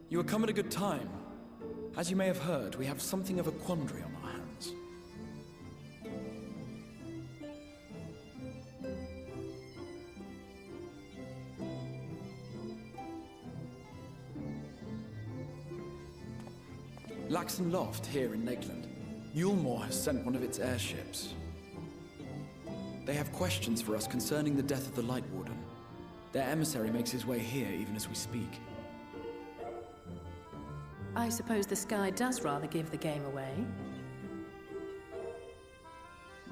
You have come at a good time. As you may have heard, we have something of a quandary on our hands. Laxon Loft, here in Lakeland. Yulmore has sent one of its airships. They have questions for us concerning the death of the Light Warden. Their emissary makes his way here even as we speak. I suppose the sky does rather give the game away.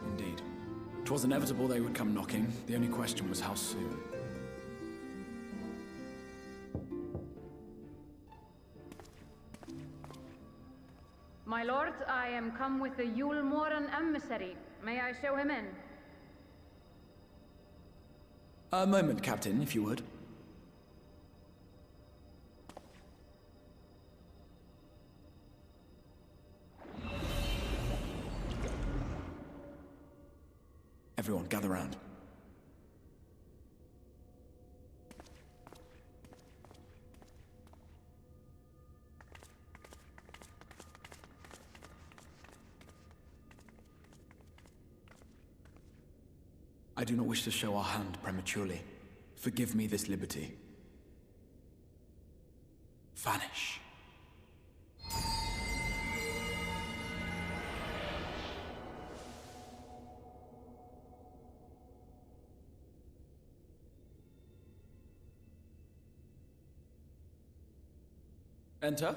Indeed. 'Twas inevitable they would come knocking. The only question was how soon. My lord, I am come with the Yulmoran emissary. May I show him in? A moment, Captain, if you would. Everyone, gather round. I do not wish to show our hand prematurely. Forgive me this liberty. Vanish. Enter.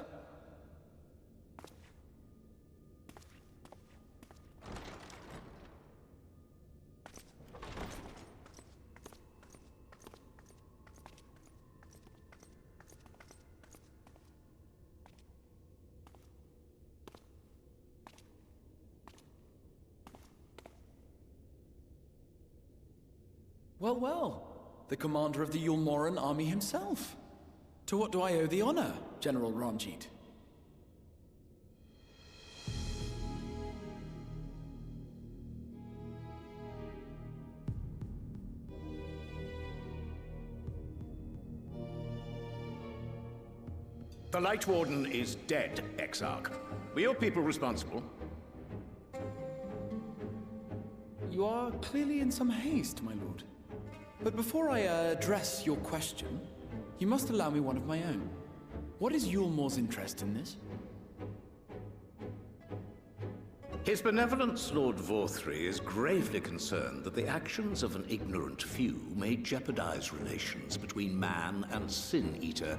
Well, well. The commander of the Yulmoran army himself. To what do I owe the honor, General Ranjit? The Light Warden is dead, Exarch. Were your people responsible? You are clearly in some haste, my lord. But before I address your question, you must allow me one of my own. What is Yulmore's interest in this? His benevolence, Lord Vorthry, is gravely concerned that the actions of an ignorant few may jeopardize relations between man and Sin-Eater.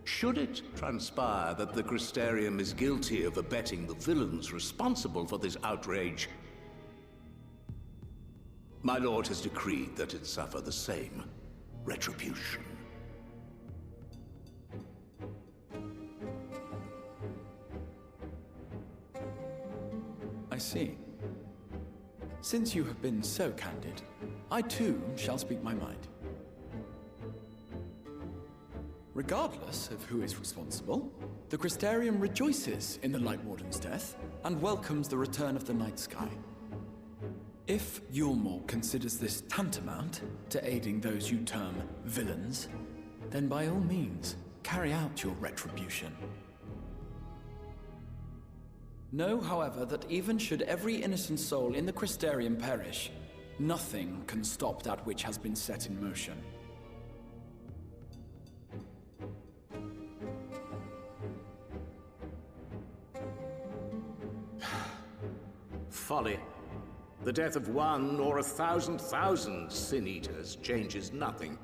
Should it transpire that the Crystarium is guilty of abetting the villains responsible for this outrage, my lord has decreed that it suffer the same retribution. I see. Since you have been so candid, I too shall speak my mind. Regardless of who is responsible, the Crystarium rejoices in the Light Warden's death and welcomes the return of the night sky. If Yulmore considers this tantamount to aiding those you term villains, then by all means, carry out your retribution. Know, however, that even should every innocent soul in the Crystarium perish, nothing can stop that which has been set in motion. Folly. The death of one or 1,000,000 Sin-Eaters changes nothing.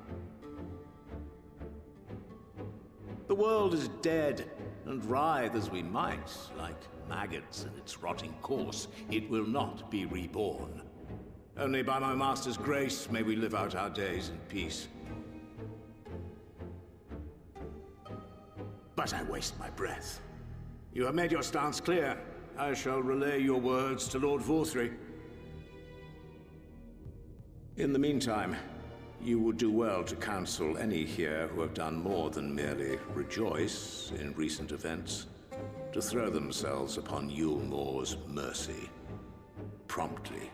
The world is dead, and writhe as we might, like maggots in its rotting course, it will not be reborn. Only by my master's grace may we live out our days in peace. But I waste my breath. You have made your stance clear. I shall relay your words to Lord Vorthry. In the meantime, you would do well to counsel any here who have done more than merely rejoice in recent events, to throw themselves upon Yulmore's mercy, promptly.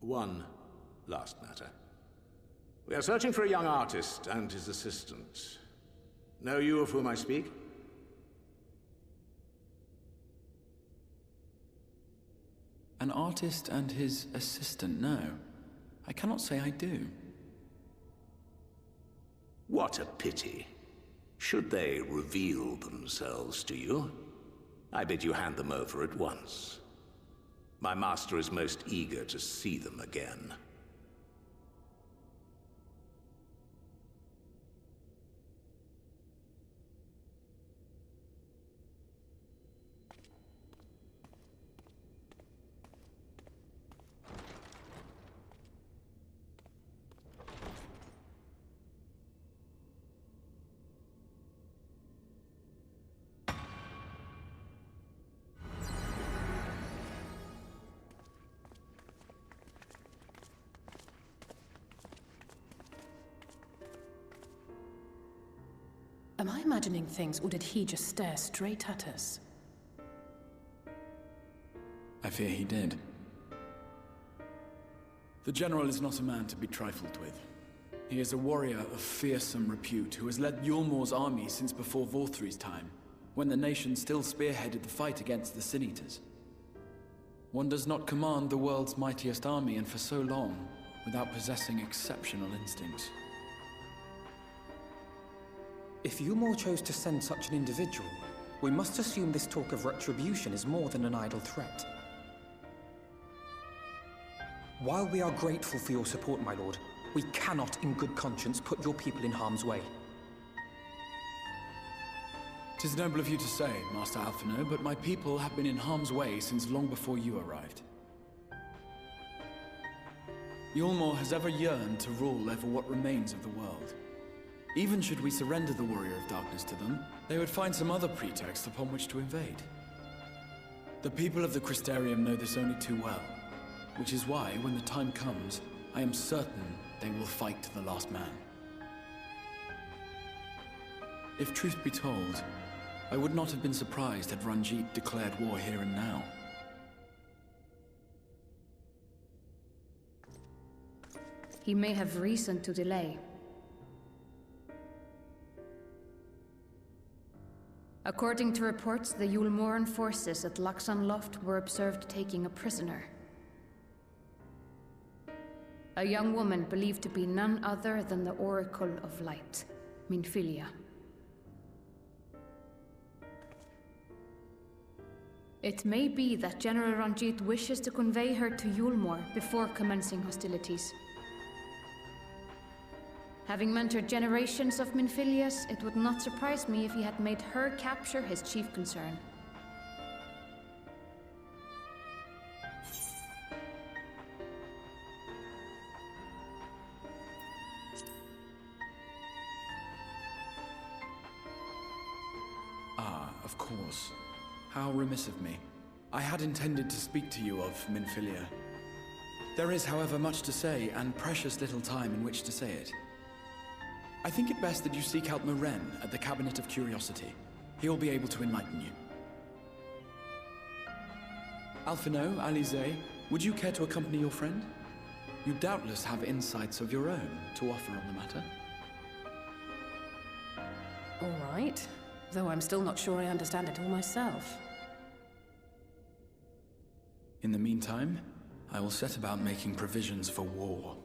One last matter. We are searching for a young artist and his assistant. Know you of whom I speak? An artist and his assistant, no. I cannot say I do. What a pity. Should they reveal themselves to you, I bid you hand them over at once. My master is most eager to see them again. Am I imagining things, or did he just stare straight at us? I fear he did. The General is not a man to be trifled with. He is a warrior of fearsome repute who has led Yulmor's army since before Vorthri's time, when the nation still spearheaded the fight against the Sin Eaters. One does not command the world's mightiest army, and for so long, without possessing exceptional instincts. If Yulmor chose to send such an individual, we must assume this talk of retribution is more than an idle threat. While we are grateful for your support, my lord, we cannot in good conscience put your people in harm's way. 'Tis noble of you to say, Master Alphino, but my people have been in harm's way since long before you arrived. Yulmor has ever yearned to rule over what remains of the world. Even should we surrender the Warrior of Darkness to them, they would find some other pretext upon which to invade. The people of the Crystarium know this only too well, which is why, when the time comes, I am certain they will fight to the last man. If truth be told, I would not have been surprised had Ranjit declared war here and now. He may have reason to delay. According to reports, the Yulmoran forces at Laxan Loft were observed taking a prisoner. A young woman believed to be none other than the Oracle of Light, Minfilia. It may be that General Ranjit wishes to convey her to Yulmor before commencing hostilities. Having mentored generations of Minfilias, it would not surprise me if he had made her capture his chief concern. Ah, of course. How remiss of me. I had intended to speak to you of Minfilia. There is, however, much to say, and precious little time in which to say it. I think it best that you seek out Maren at the Cabinet of Curiosity. He will be able to enlighten you. Alphino, Alize, would you care to accompany your friend? You doubtless have insights of your own to offer on the matter. All right, though I'm still not sure I understand it all myself. In the meantime, I will set about making provisions for war.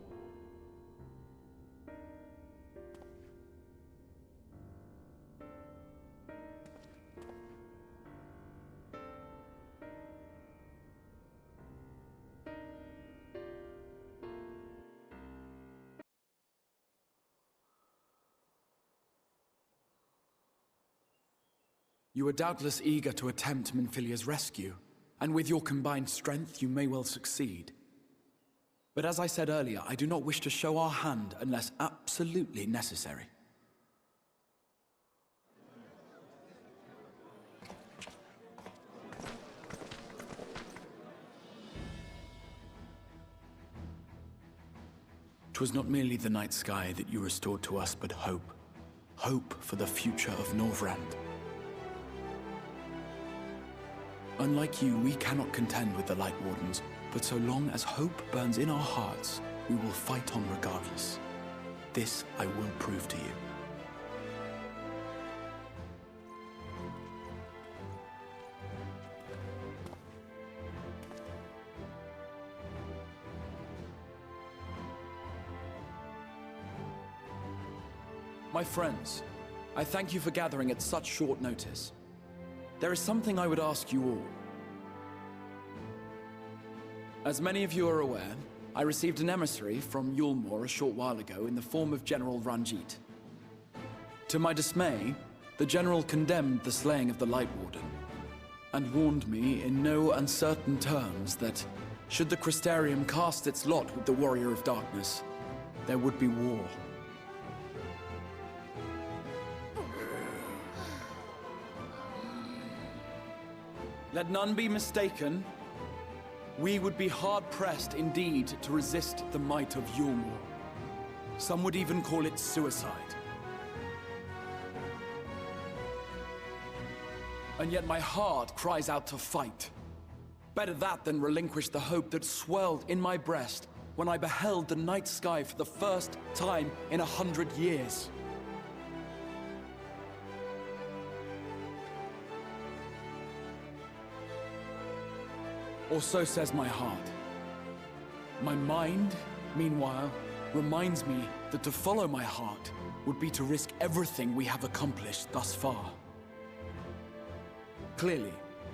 You are doubtless eager to attempt Minfilia's rescue, and with your combined strength, you may well succeed. But as I said earlier, I do not wish to show our hand unless absolutely necessary. Twas not merely the night sky that you restored to us, but hope. Hope for the future of Norvrand. Unlike you, we cannot contend with the Light Wardens, But so long as hope burns in our hearts, we will fight on regardless. This I will prove to you. My friends, I thank you for gathering at such short notice. There is something I would ask you all. As many of you are aware, I received an emissary from Yulmore a short while ago in the form of General Ranjit. To my dismay, the General condemned the slaying of the Light Warden, and warned me in no uncertain terms that, should the Crystarium cast its lot with the Warrior of Darkness, there would be war. Let none be mistaken. We would be hard-pressed indeed to resist the might of Yulmore. Some would even call it suicide. And yet my heart cries out to fight. Better that than relinquish the hope that swelled in my breast when I beheld the night sky for the first time in 100 years. Or so says my heart. My mind, meanwhile, reminds me that to follow my heart would be to risk everything we have accomplished thus far. Clearly,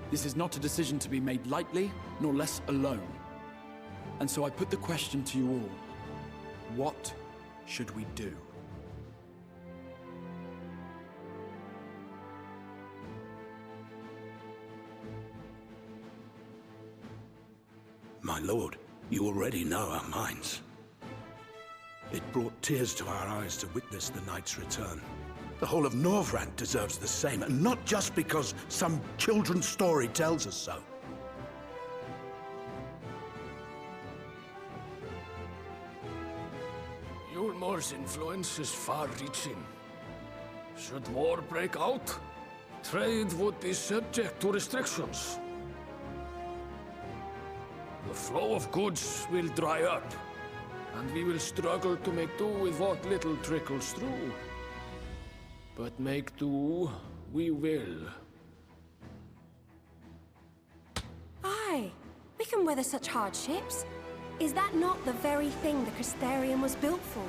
this is not a decision to be made lightly, nor less alone. And so I put the question to you all. What should we do? My lord, you already know our minds. It brought tears to our eyes to witness the knight's return. The whole of Norvrand deserves the same, and not just because some children's story tells us so. Yulmore's influence is far-reaching. Should war break out, trade would be subject to restrictions. The flow of goods will dry up, and we will struggle to make do with what little trickles through. But make do, we will. Aye, we can weather such hardships. Is that not the very thing the Crystarium was built for?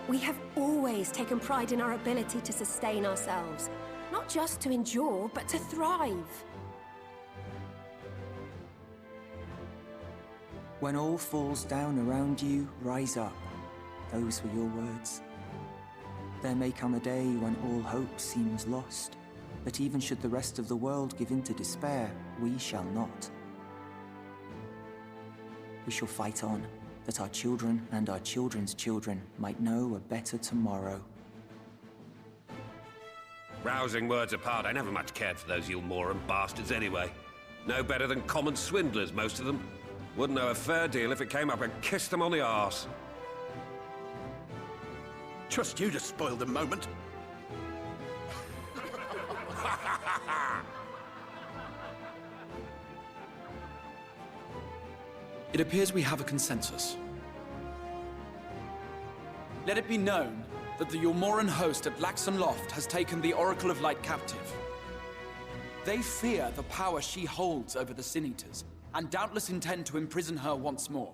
We have always taken pride in our ability to sustain ourselves. Not just to endure, but to thrive. When all falls down around you, rise up. Those were your words. There may come a day when all hope seems lost, but even should the rest of the world give in to despair, we shall not. We shall fight on, that our children and our children's children might know a better tomorrow. Rousing words apart, I never much cared for those Yulmoran bastards anyway. No better than common swindlers, most of them. Wouldn't know a fair deal if it came up and kissed them on the arse. Trust you to spoil the moment. It appears we have a consensus. Let it be known that the Yulmoran host at Laxon Loft has taken the Oracle of Light captive. They fear the power she holds over the Sin Eaters, and doubtless intend to imprison her once more.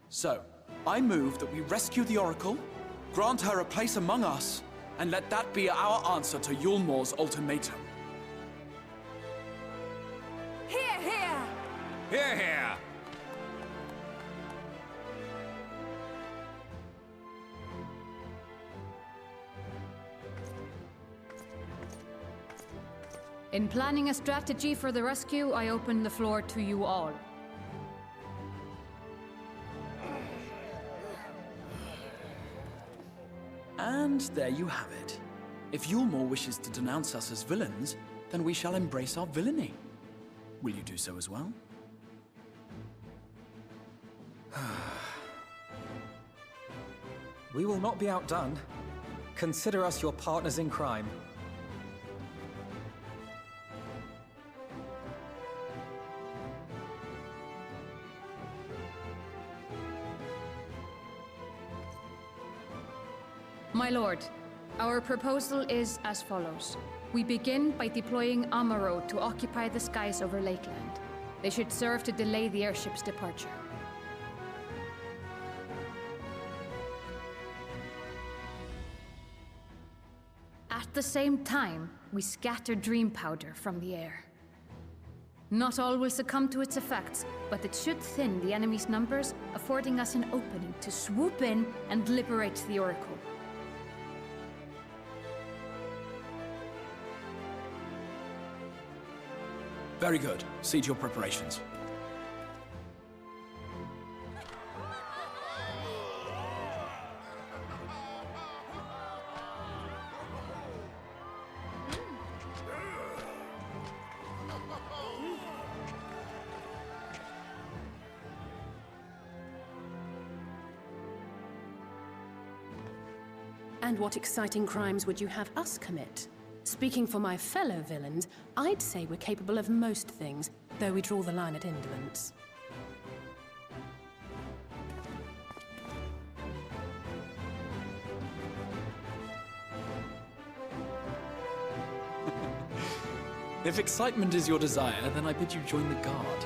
So, I move that we rescue the Oracle, grant her a place among us, and let that be our answer to Yulmore's ultimatum. Hear, hear! Hear, hear! In planning a strategy for the rescue, I open the floor to you all. And there you have it. If Yulmore wishes to denounce us as villains, then we shall embrace our villainy. Will you do so as well? We will not be outdone. Consider us your partners in crime. My lord, our proposal is as follows. We begin by deploying Amaro to occupy the skies over Lakeland. They should serve to delay the airship's departure. At the same time, we scatter dream powder from the air. Not all will succumb to its effects, but it should thin the enemy's numbers, affording us an opening to swoop in and liberate the Oracle. Very good. See to your preparations. And what exciting crimes would you have us commit? Speaking for my fellow villains, I'd say we're capable of most things, though we draw the line at indolence. If excitement is your desire, then I bid you join the guard.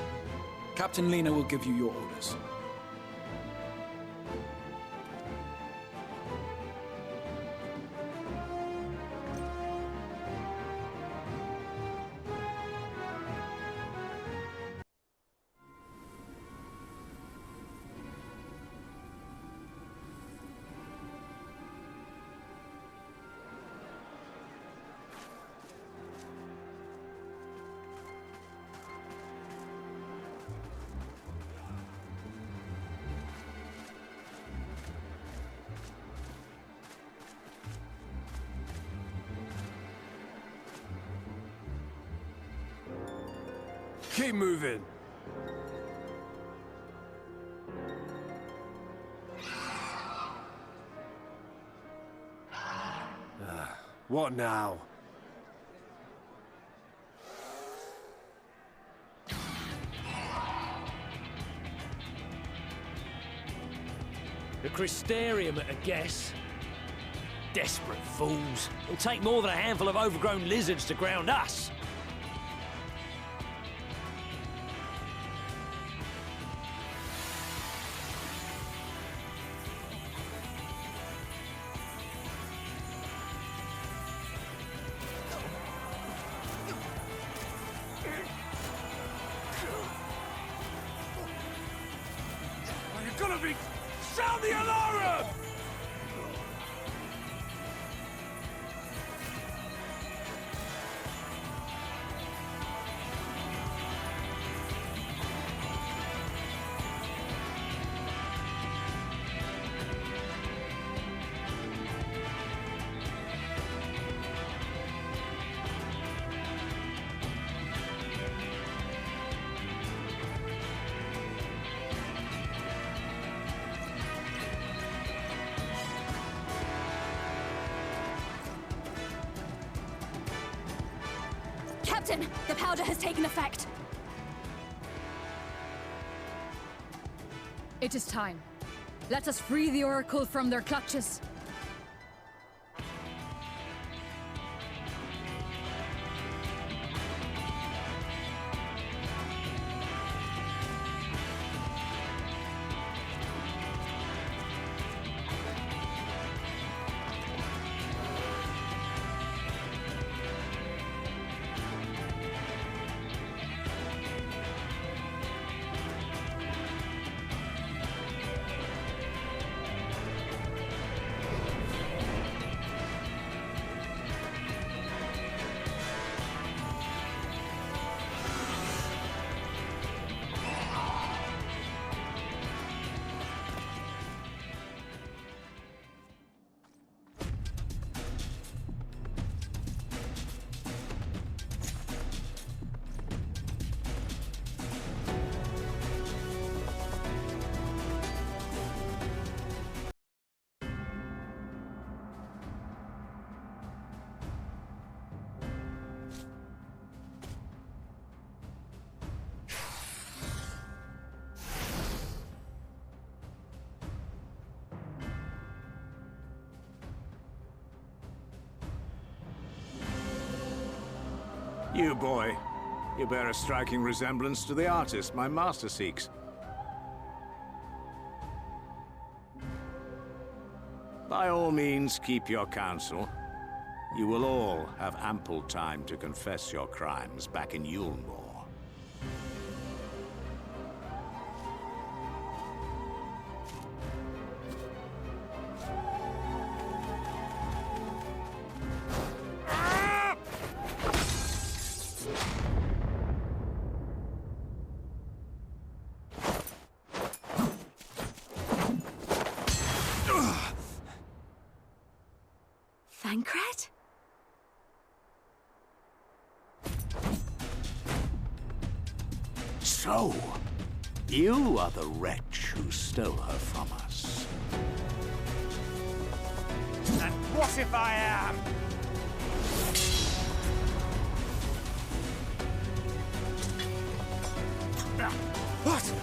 Captain Lena will give you your orders. Keep moving. What now? The Crystarium at a guess. Desperate fools. It'll take more than a handful of overgrown lizards to ground us. Sound the alarm! Captain, the powder has taken effect. It is time. Let us free the Oracle from their clutches. You boy, you bear a striking resemblance to the artist my master seeks. By all means, keep your counsel. You will all have ample time to confess your crimes back in Yulmore. Thancred? So, you are the wretch who stole her from us. And what if I am? What?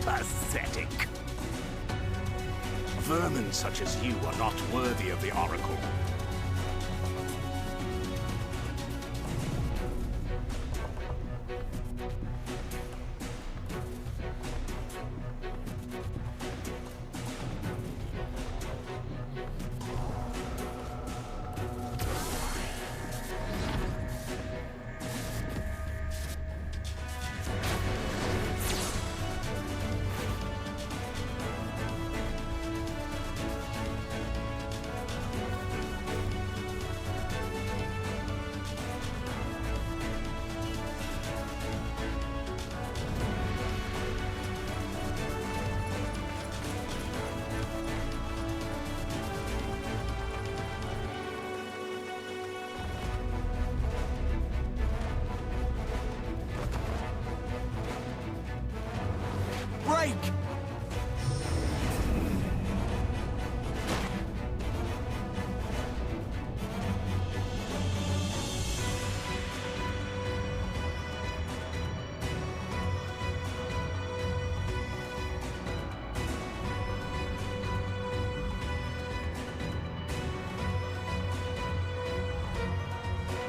Pathetic. Vermin such as you are not worthy of the Oracle. Break!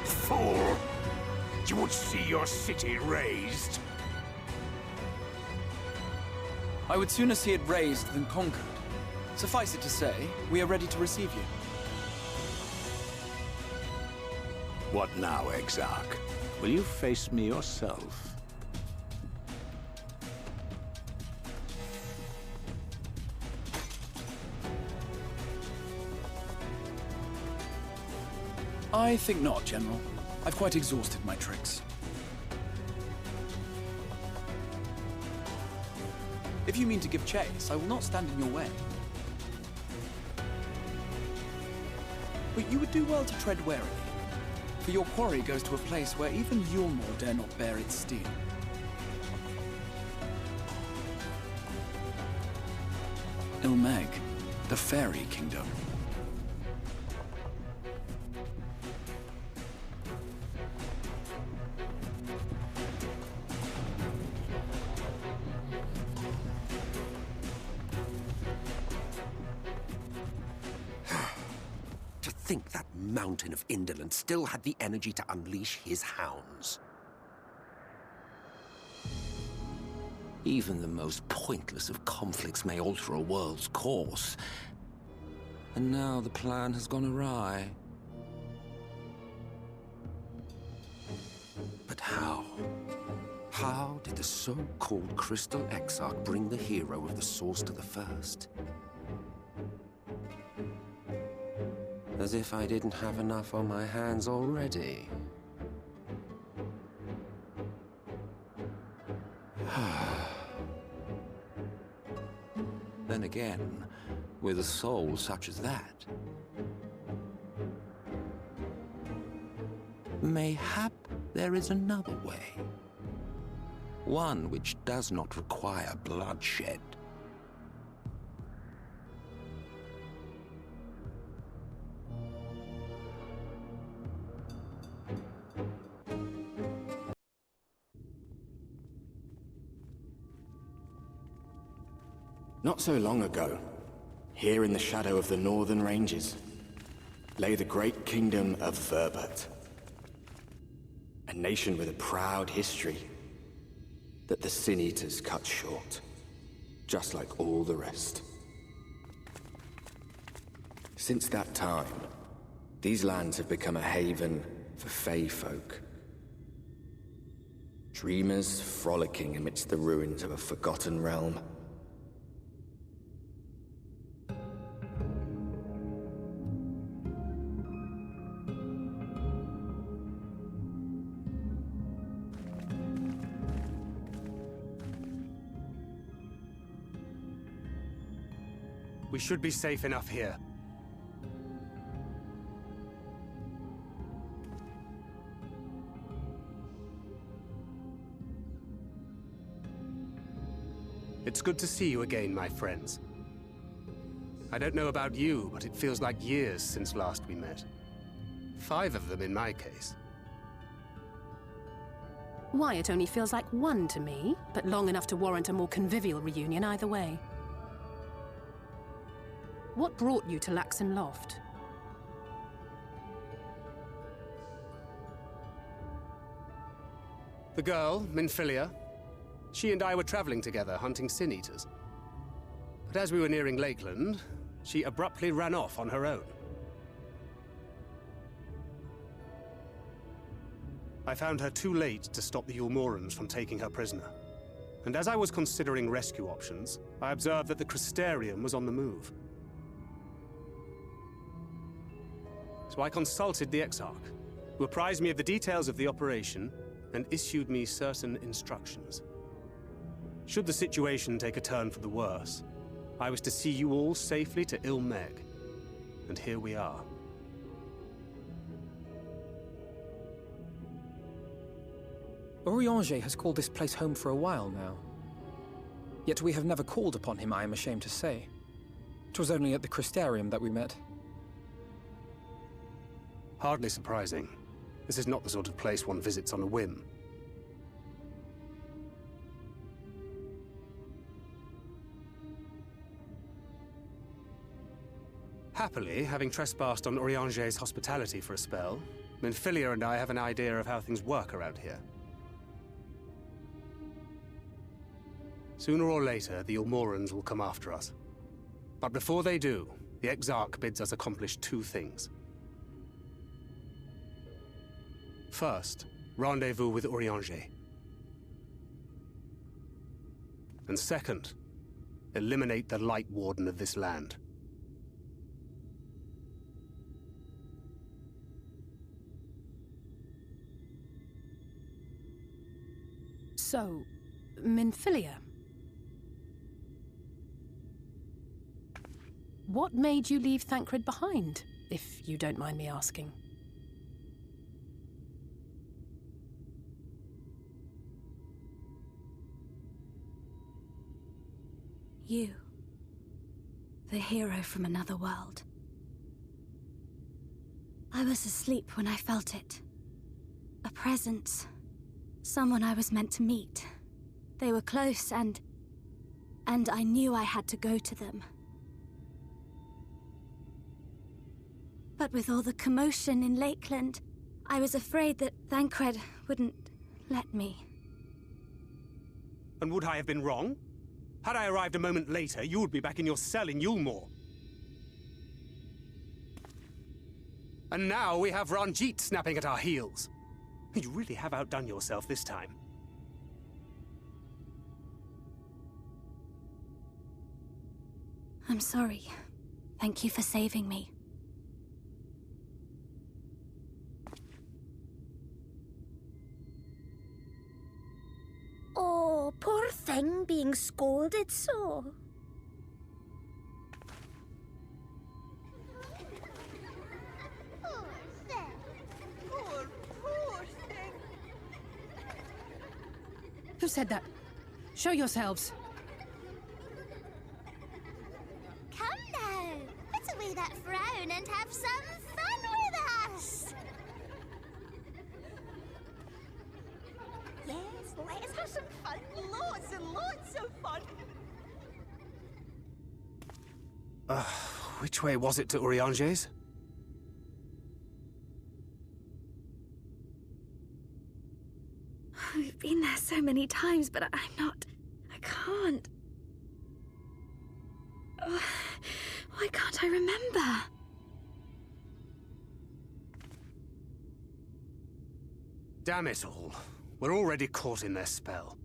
Fool! You would see your city razed. I would sooner see it razed than conquered. Suffice it to say, we are ready to receive you. What now, Exarch? Will you face me yourself? I think not, General. I've quite exhausted my tricks. If you mean to give chase, I will not stand in your way. But you would do well to tread warily, for your quarry goes to a place where even Yulmore dare not bear its steel. Ilmeg, the Fairy Kingdom. To think that mountain of indolence still had the energy to unleash his hounds. Even the most pointless of conflicts may alter a world's course. And now the plan has gone awry. But how? How did the so-called Crystal Exarch bring the hero of the Source to the First? As if I didn't have enough on my hands already. Then again, with a soul such as that, mayhap there is another way. One which does not require bloodshed. Not so long ago, here in the shadow of the northern ranges, lay the great kingdom of Verbert. A nation with a proud history that the Sin Eaters cut short, just like all the rest. Since that time, these lands have become a haven for Fey folk. Dreamers frolicking amidst the ruins of a forgotten realm. We should be safe enough here. It's good to see you again, my friends. I don't know about you, but it feels like years since last we met. 5 of them in my case. Why, it only feels like 1 to me, but long enough to warrant a more convivial reunion either way. What brought you to Laxon Loft? The girl, Minfilia, she and I were traveling together, hunting Sin Eaters. But as we were nearing Lakeland, she abruptly ran off on her own. I found her too late to stop the Ulmorans from taking her prisoner. And as I was considering rescue options, I observed that the Crystarium was on the move. So I consulted the Exarch, who apprised me of the details of the operation and issued me certain instructions. Should the situation take a turn for the worse, I was to see you all safely to Ilmeg. And here we are. Orianger has called this place home for a while now. Yet we have never called upon him, I am ashamed to say. 'Twas only at the Crystarium that we met. Hardly surprising. This is not the sort of place one visits on a whim. Happily, having trespassed on Orianger's hospitality for a spell, Minfilia and I have an idea of how things work around here. Sooner or later, the Ulmorans will come after us. But before they do, the Exarch bids us accomplish 2 things. First, rendezvous with Orianger. And second, eliminate the Light Warden of this land. So, Minfilia. What made you leave Thancred behind, if you don't mind me asking? You. The hero from another world. I was asleep when I felt it. A presence. Someone I was meant to meet. They were close and I knew I had to go to them. But with all the commotion in Lakeland, I was afraid that Thancred wouldn't let me. And would I have been wrong? Had I arrived a moment later, you would be back in your cell in Yulmore. And now we have Ranjit snapping at our heels. You really have outdone yourself this time. I'm sorry. Thank you for saving me. Oh, poor thing being scolded so. Who said that? Show yourselves. Come now, put away that frown and have some fun with us. Yes, let us have some fun. Lots and lots of fun. Which way was it to Urianger's? We've been there so many times, but I can't. Why can't I remember? Damn it all. We're already caught in their spell.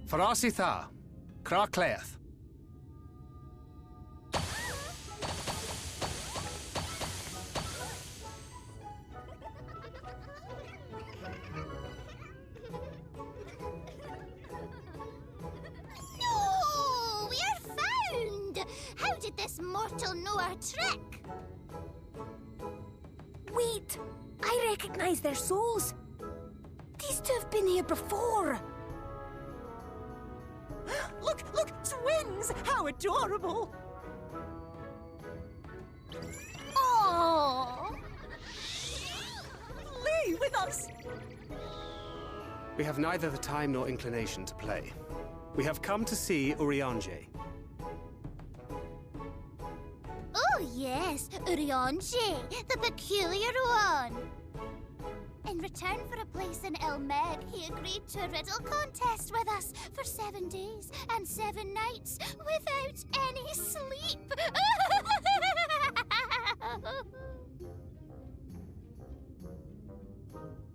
Farasitha, Krakleath. No! We are found! How did this mortal know our trick? Wait! I recognize their souls. These two have been here before. Look! Twins! How adorable! Oh! Lee, with us! We have neither the time nor inclination to play. We have come to see Urianger. Oh yes, Urianger, the peculiar one. In return for a place in Elmeg, he agreed to a riddle contest with us for 7 days and 7 nights without any sleep.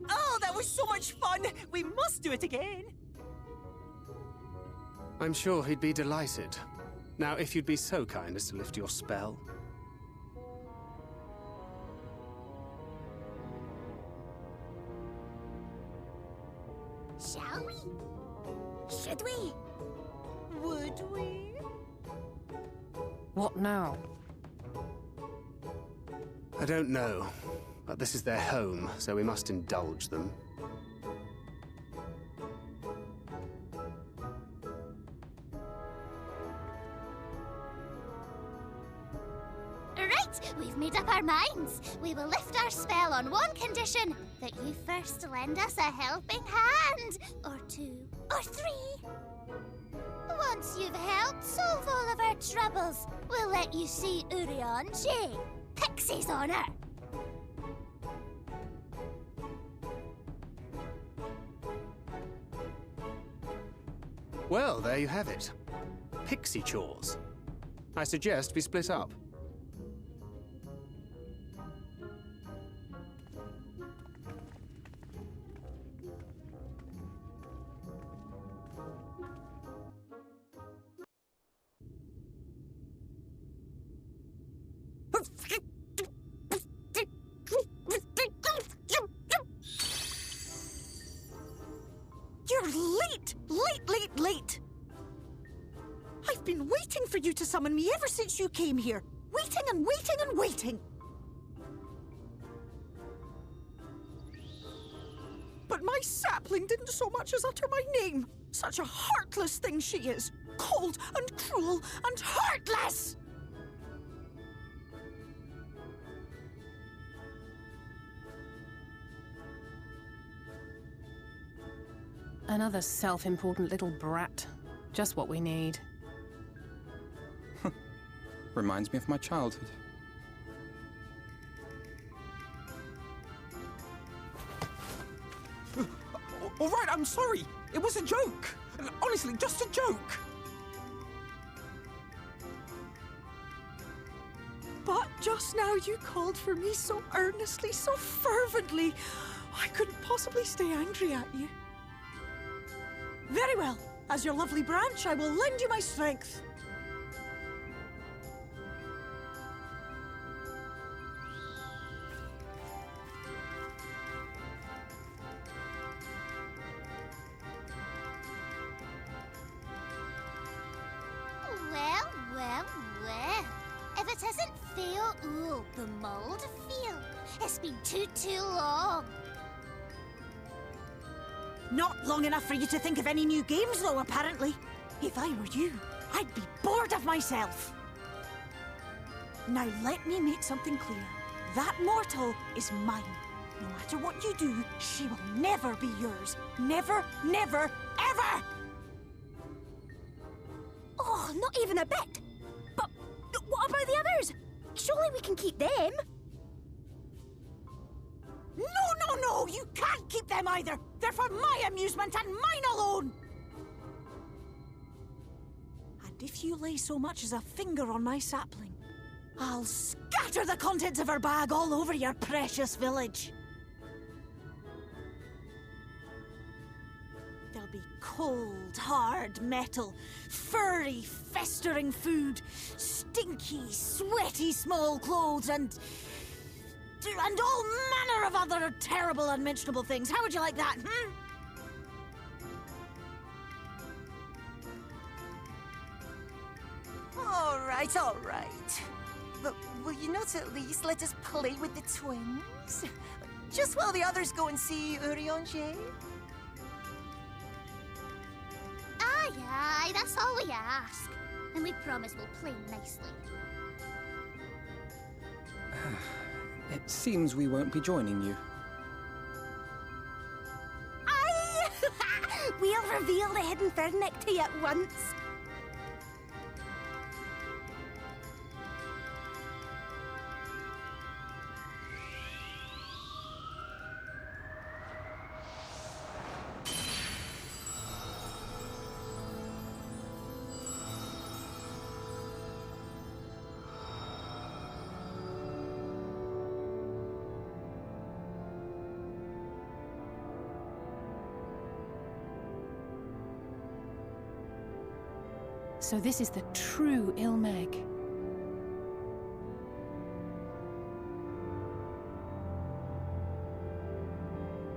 Oh, that was so much fun! We must do it again! I'm sure he'd be delighted. Now, if you'd be so kind as to lift your spell. Shall we? Should we? Would we? What now? I don't know, but this is their home, so we must indulge them. Right, we've made up our minds. We will lift our spell on one condition, that you first lend us a helping hand. Or 2, or 3. Once you've helped solve all of our troubles, we'll let you see Urianger. Pixie's honor. Well, there you have it. Pixie chores. I suggest we split up. You're late! Late! I've been waiting for you to summon me ever since you came here. Waiting and waiting and waiting. But my sapling didn't so much as utter my name. Such a heartless thing she is. Cold and cruel and heartless! Another self-important little brat. Just what we need. Reminds me of my childhood. All right, I'm sorry. It was a joke. Honestly, just a joke. But just now you called for me so earnestly, so fervently. I couldn't possibly stay angry at you. Very well. As your lovely branch, I will lend you my strength. Theo Ul, the mulled field. It's been too long. Not long enough for you to think of any new games, though, apparently. If I were you, I'd be bored of myself. Now let me make something clear. That mortal is mine. No matter what you do, she will never be yours. Never, never, ever! Oh, not even a bit. But what about the others? Surely we can keep them. No, you can't keep them either. They're for my amusement and mine alone. And if you lay so much as a finger on my sapling, I'll scatter the contents of her bag all over your precious village. There'll be cold, hard metal, furry, festering food, stinky, sweaty small clothes, and all manner of other terrible, unmentionable things. How would you like that, hmm? All right. But will you not at least let us play with the twins? Just while the others go and see Urianger? Aye, that's all we ask. And we promise we'll play nicely. It seems we won't be joining you. Aye! We'll reveal the hidden Fernic to you at once. So this is the true Ilmeg.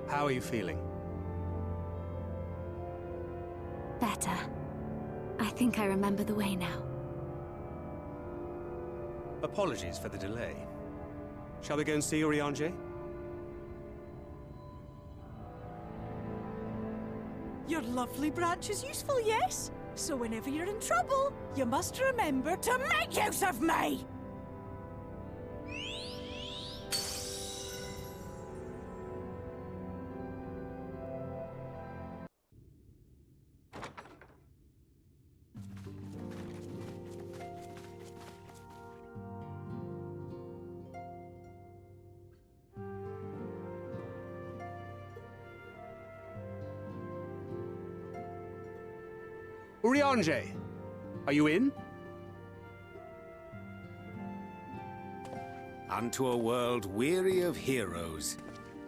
How are you feeling? Better. I think I remember the way now. Apologies for the delay. Shall we go and see Urianger? Your lovely branch is useful, yes? So whenever you're in trouble, you must remember to make use of me! Urianger, are you in? Unto a world weary of heroes,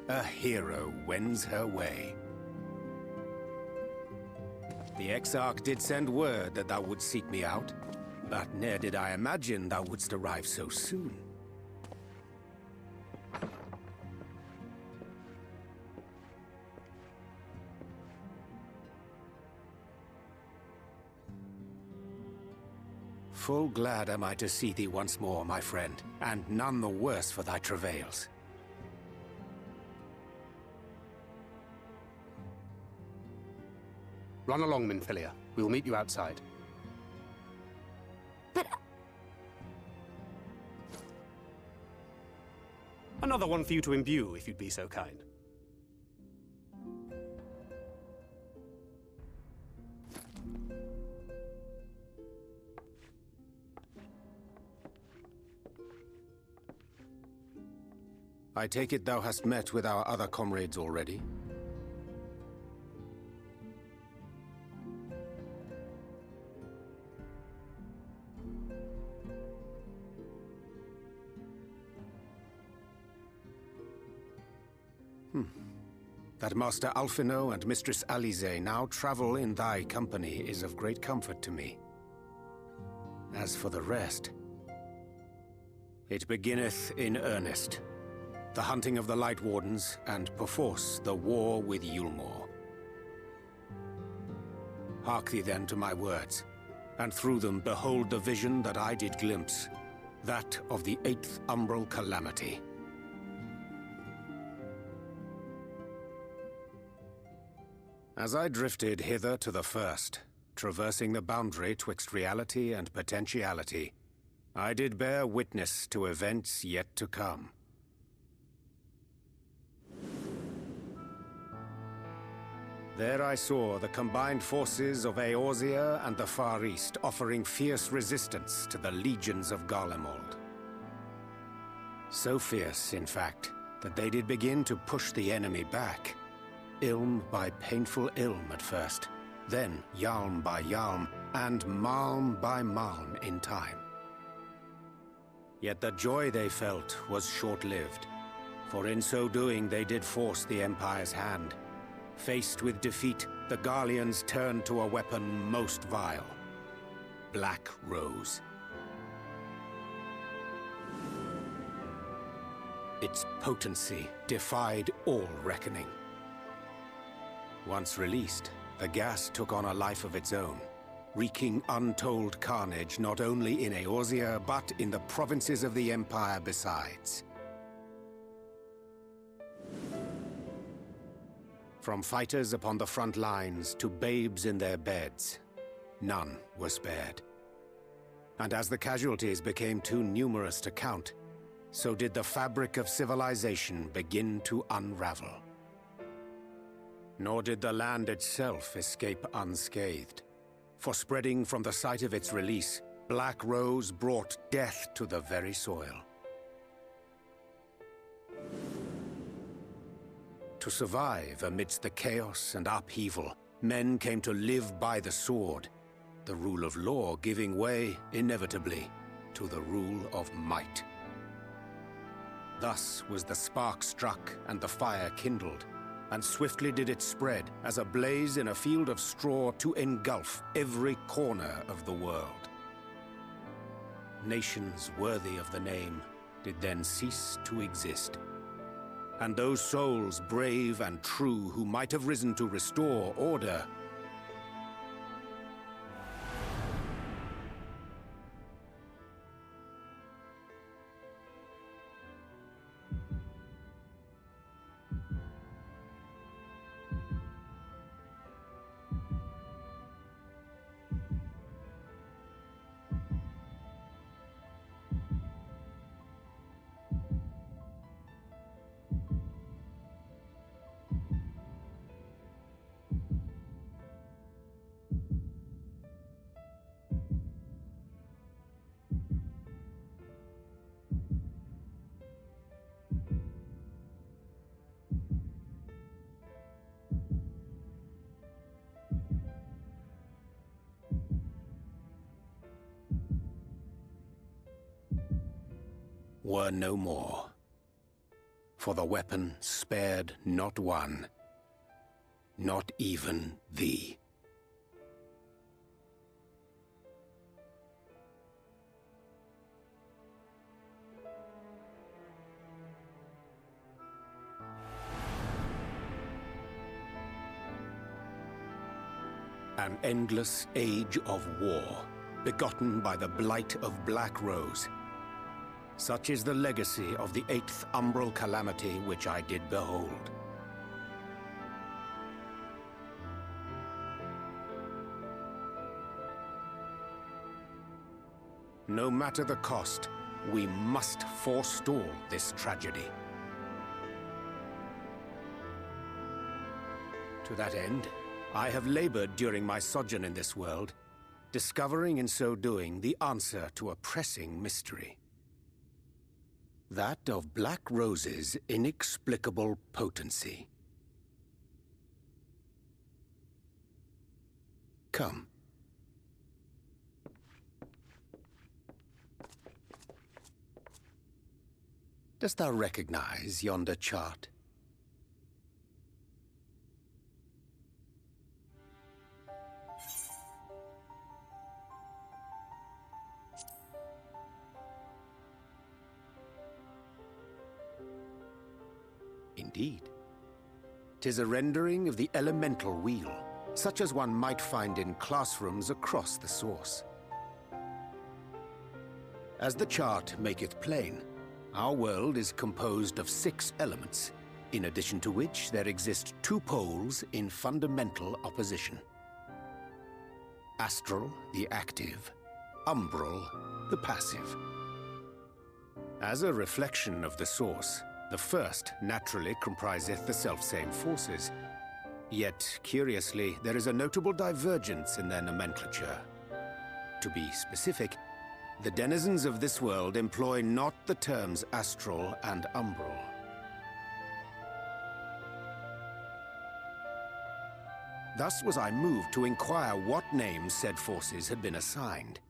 a hero wends her way. The Exarch did send word that thou wouldst seek me out, but ne'er did I imagine thou wouldst arrive so soon. Full glad am I to see thee once more, my friend, and none the worse for thy travails. Run along, Minfilia. We will meet you outside. But... Another one for you to imbue, if you'd be so kind. I take it thou hast met with our other comrades already? That Master Alphino and Mistress Alize now travel in thy company is of great comfort to me. As for the rest, it beginneth in earnest. The hunting of the Light Wardens, and perforce the war with Yulmore. Hark thee then to my words, and through them behold the vision that I did glimpse. that of the 8th Umbral Calamity. As I drifted hither to the first, traversing the boundary twixt reality and potentiality, I did bear witness to events yet to come. There I saw the combined forces of Eorzea and the Far East offering fierce resistance to the legions of Garlemald. So fierce, in fact, that they did begin to push the enemy back. Ilm by painful ilm at first, then Yalm by Yalm, and Malm by Malm in time. Yet the joy they felt was short-lived, for in so doing they did force the Empire's hand. Faced with defeat, the Garleans turned to a weapon most vile: Black Rose. Its potency defied all reckoning. Once released, the gas took on a life of its own, wreaking untold carnage not only in Eorzea, but in the provinces of the Empire besides. From fighters upon the front lines to babes in their beds, none were spared. And as the casualties became too numerous to count, so did the fabric of civilization begin to unravel. Nor did the land itself escape unscathed, for spreading from the site of its release, Black Rose brought death to the very soil. To survive amidst the chaos and upheaval, men came to live by the sword, the rule of law giving way, inevitably, to the rule of might. Thus was the spark struck and the fire kindled, and swiftly did it spread as a blaze in a field of straw to engulf every corner of the world. Nations worthy of the name did then cease to exist. And those souls brave and true who might have risen to restore order were no more. For the weapon spared not one, not even thee. An endless age of war, begotten by the blight of Black Rose. Such is the legacy of the 8th Umbral Calamity which I did behold. No matter the cost, we must forestall this tragedy. To that end, I have labored during my sojourn in this world, discovering in so doing the answer to a pressing mystery. That of Black Rose's inexplicable potency. Come. Dost thou recognize yonder chart? Indeed. 'Tis a rendering of the elemental wheel, such as one might find in classrooms across the source. As the chart maketh plain, our world is composed of 6 elements, in addition to which there exist 2 poles in fundamental opposition. Astral, the active; umbral, the passive. As a reflection of the source, the first naturally compriseth the selfsame forces. Yet, curiously, there is a notable divergence in their nomenclature. To be specific, the denizens of this world employ not the terms astral and umbral. Thus was I moved to inquire what names said forces had been assigned.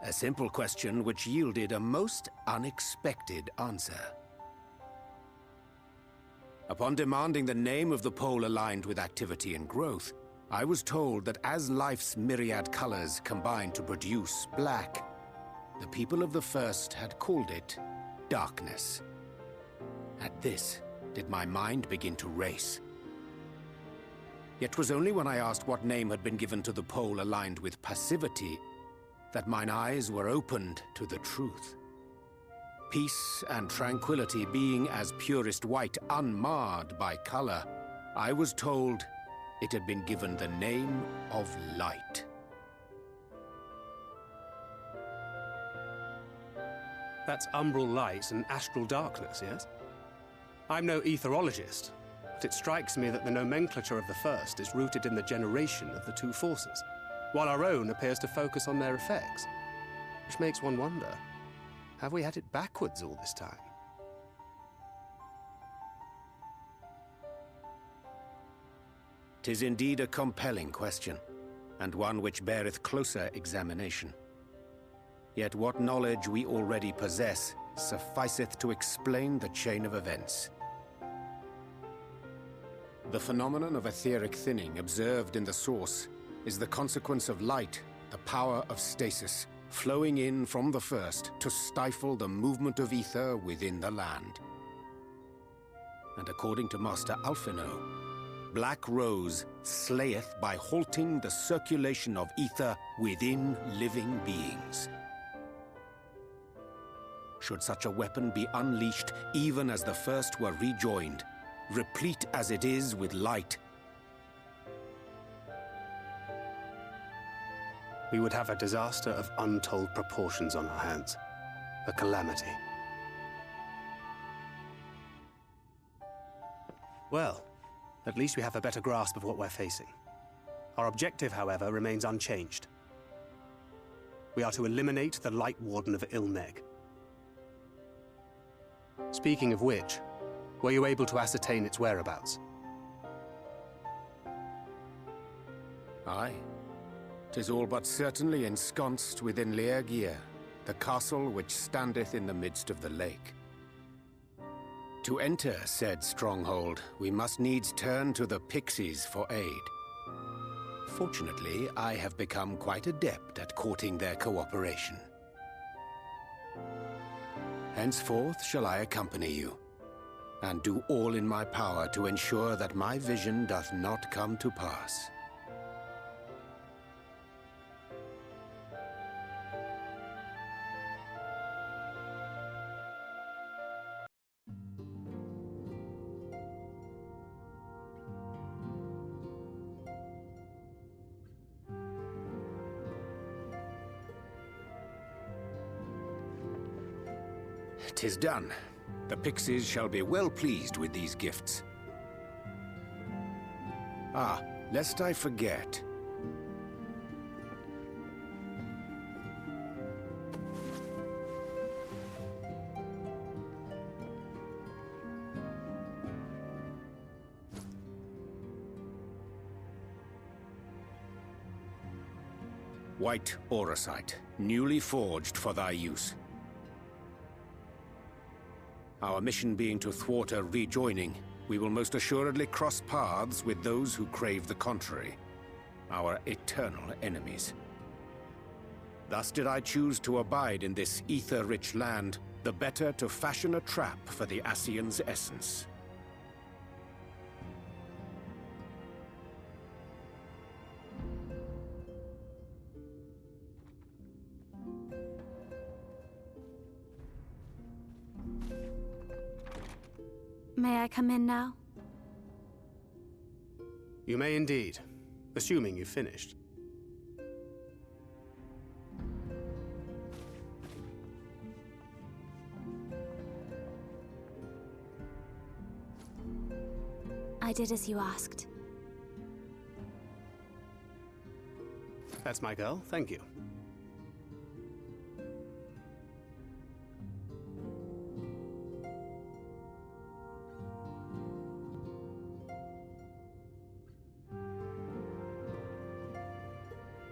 A simple question which yielded a most unexpected answer. Upon demanding the name of the pole aligned with activity and growth, I was told that as life's myriad colors combine to produce black, the people of the first had called it darkness. At this, did my mind begin to race. Yet 'twas only when I asked what name had been given to the pole aligned with passivity that mine eyes were opened to the truth. Peace and tranquility being as purest white, unmarred by color, I was told it had been given the name of light. That's umbral light and astral darkness, yes? I'm no etherologist, but it strikes me that the nomenclature of the first is rooted in the generation of the 2 forces, while our own appears to focus on their effects. Which makes one wonder, have we had it backwards all this time? "'Tis indeed a compelling question, and one which beareth closer examination. Yet what knowledge we already possess sufficeth to explain the chain of events. The phenomenon of etheric thinning observed in the source is the consequence of light, the power of stasis, flowing in from the first to stifle the movement of ether within the land. And according to Master Alphino, Black Rose slayeth by halting the circulation of ether within living beings. Should such a weapon be unleashed even as the first were rejoined, replete as it is with light, we would have a disaster of untold proportions on our hands. A calamity. Well, at least we have a better grasp of what we're facing. Our objective, however, remains unchanged. We are to eliminate the Light Warden of Ilmeg. Speaking of which, were you able to ascertain its whereabouts? Aye. 'Tis all but certainly ensconced within Leargear, the castle which standeth in the midst of the lake. To enter said stronghold, we must needs turn to the Pixies for aid. Fortunately, I have become quite adept at courting their cooperation. Henceforth shall I accompany you, and do all in my power to ensure that my vision doth not come to pass. "'Tis done. The Pixies shall be well pleased with these gifts. Ah, lest I forget. White auracite, newly forged for thy use. Our mission being to thwart a rejoining, we will most assuredly cross paths with those who crave the contrary, our eternal enemies. Thus did I choose to abide in this ether-rich land, the better to fashion a trap for the Ascian's essence. May I come in now? You may indeed, assuming you've finished. I did as you asked. That's my girl, thank you.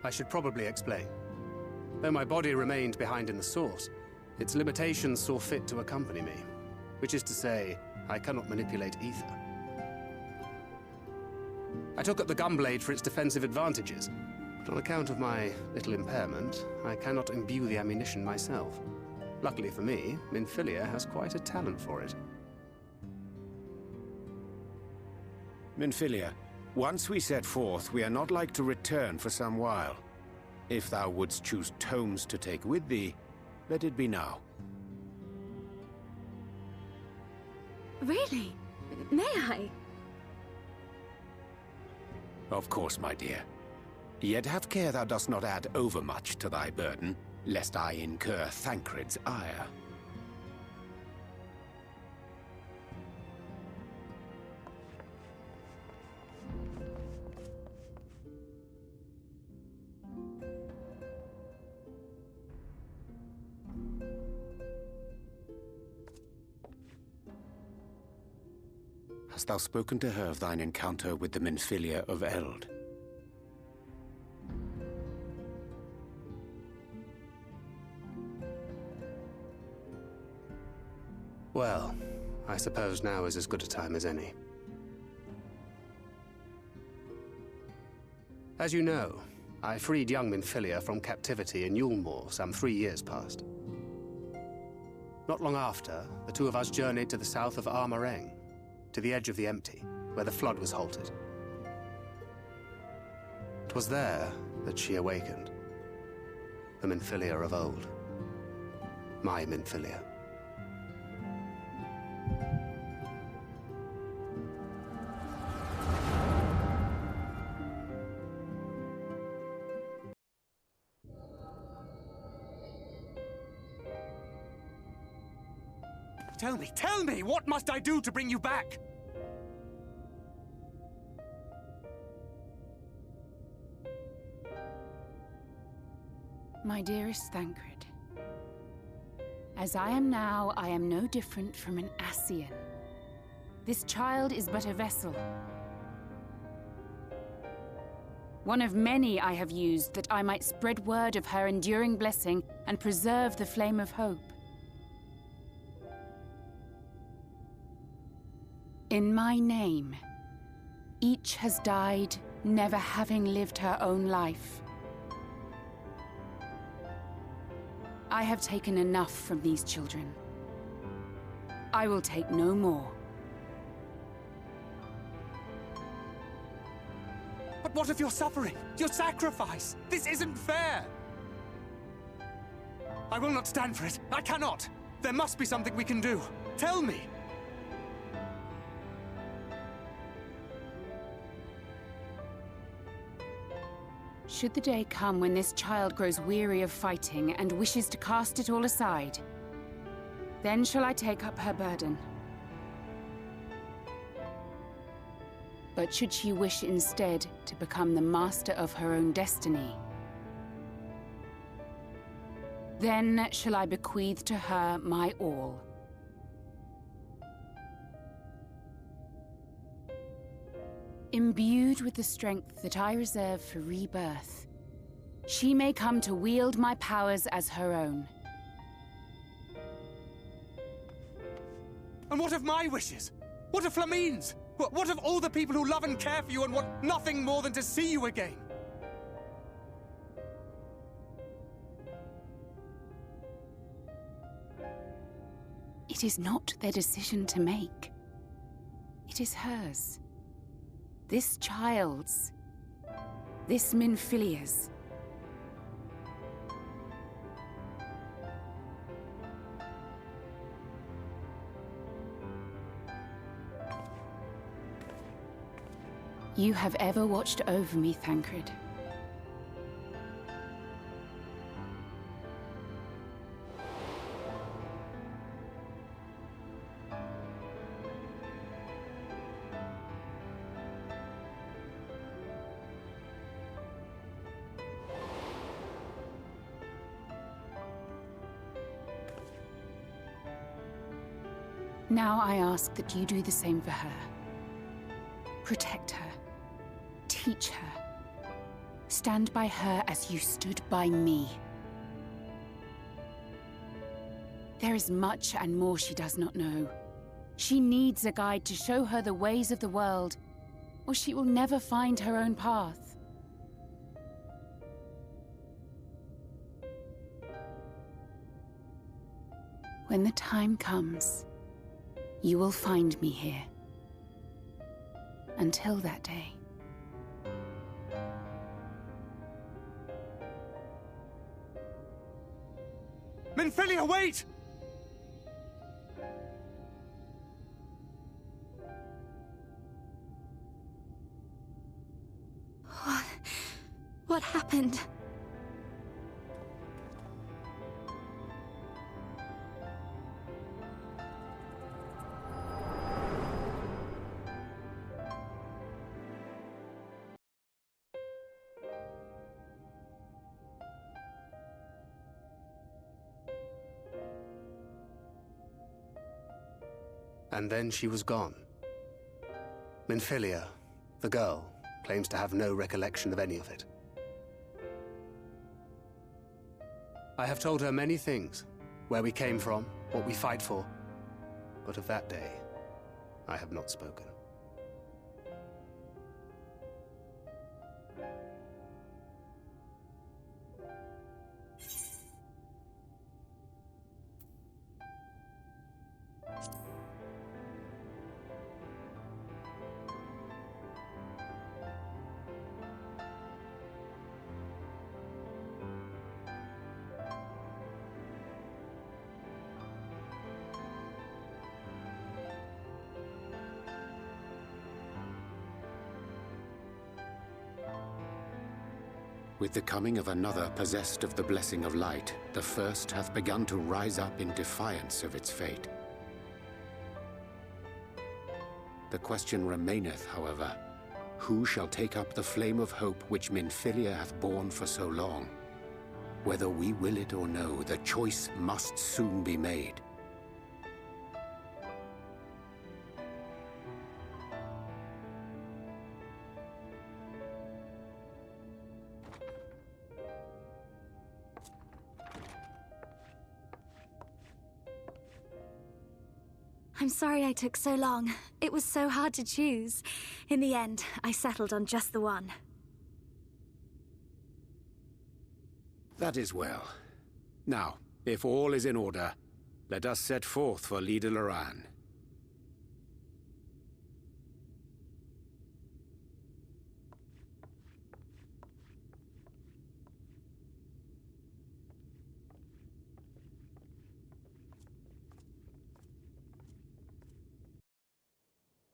I should probably explain. Though my body remained behind in the source, its limitations saw fit to accompany me. Which is to say, I cannot manipulate ether. I took up the gunblade for its defensive advantages, but on account of my little impairment, I cannot imbue the ammunition myself. Luckily for me, Minfilia has quite a talent for it. Minfilia, once we set forth, we are not like to return for some while. If thou wouldst choose tomes to take with thee, let it be now. Really? May I? Of course, my dear. Yet have care thou dost not add overmuch to thy burden, lest I incur Thancred's ire. Hast thou spoken to her of thine encounter with the Minfilia of Eld? Well, I suppose now is as good a time as any. As you know, I freed young Minfilia from captivity in Yulmore some 3 years past. Not long after, the two of us journeyed to the south of Armareng, to the edge of the Empty, where the flood was halted. 'Twas there that she awakened. The Minfilia of old. My Minfilia. Tell me, what must I do to bring you back? My dearest Thancred, as I am now, I am no different from an Ascian. This child is but a vessel. One of many I have used that I might spread word of her enduring blessing and preserve the flame of hope. In my name, each has died, never having lived her own life. I have taken enough from these children. I will take no more. But what of your suffering? Your sacrifice? This isn't fair! I will not stand for it. I cannot! There must be something we can do. Tell me! Should the day come when this child grows weary of fighting and wishes to cast it all aside, then shall I take up her burden. But should she wish instead to become the master of her own destiny, then shall I bequeath to her my all. Imbued with the strength that I reserve for rebirth, she may come to wield my powers as her own. And what of my wishes? What of Flamine's? What of all the people who love and care for you and want nothing more than to see you again? It is not their decision to make. It is hers. This child's. This Minfilia's. You have ever watched over me, Thancred. Now I ask that you do the same for her. Protect her. Teach her. Stand by her as you stood by me. There is much and more she does not know. She needs a guide to show her the ways of the world, or she will never find her own path. When the time comes, you will find me here. Until that day. Minfilia, wait! What happened? And then she was gone. Minfilia, the girl, claims to have no recollection of any of it. I have told her many things. Where we came from, what we fight for. But of that day, I have not spoken. With the coming of another possessed of the blessing of light, the first hath begun to rise up in defiance of its fate. The question remaineth, however, who shall take up the flame of hope which Minfilia hath borne for so long? Whether we will it or no, the choice must soon be made. I'm sorry I took so long. It was so hard to choose. In the end, I settled on just the one. That is well. Now, if all is in order, let us set forth for Leader Loran.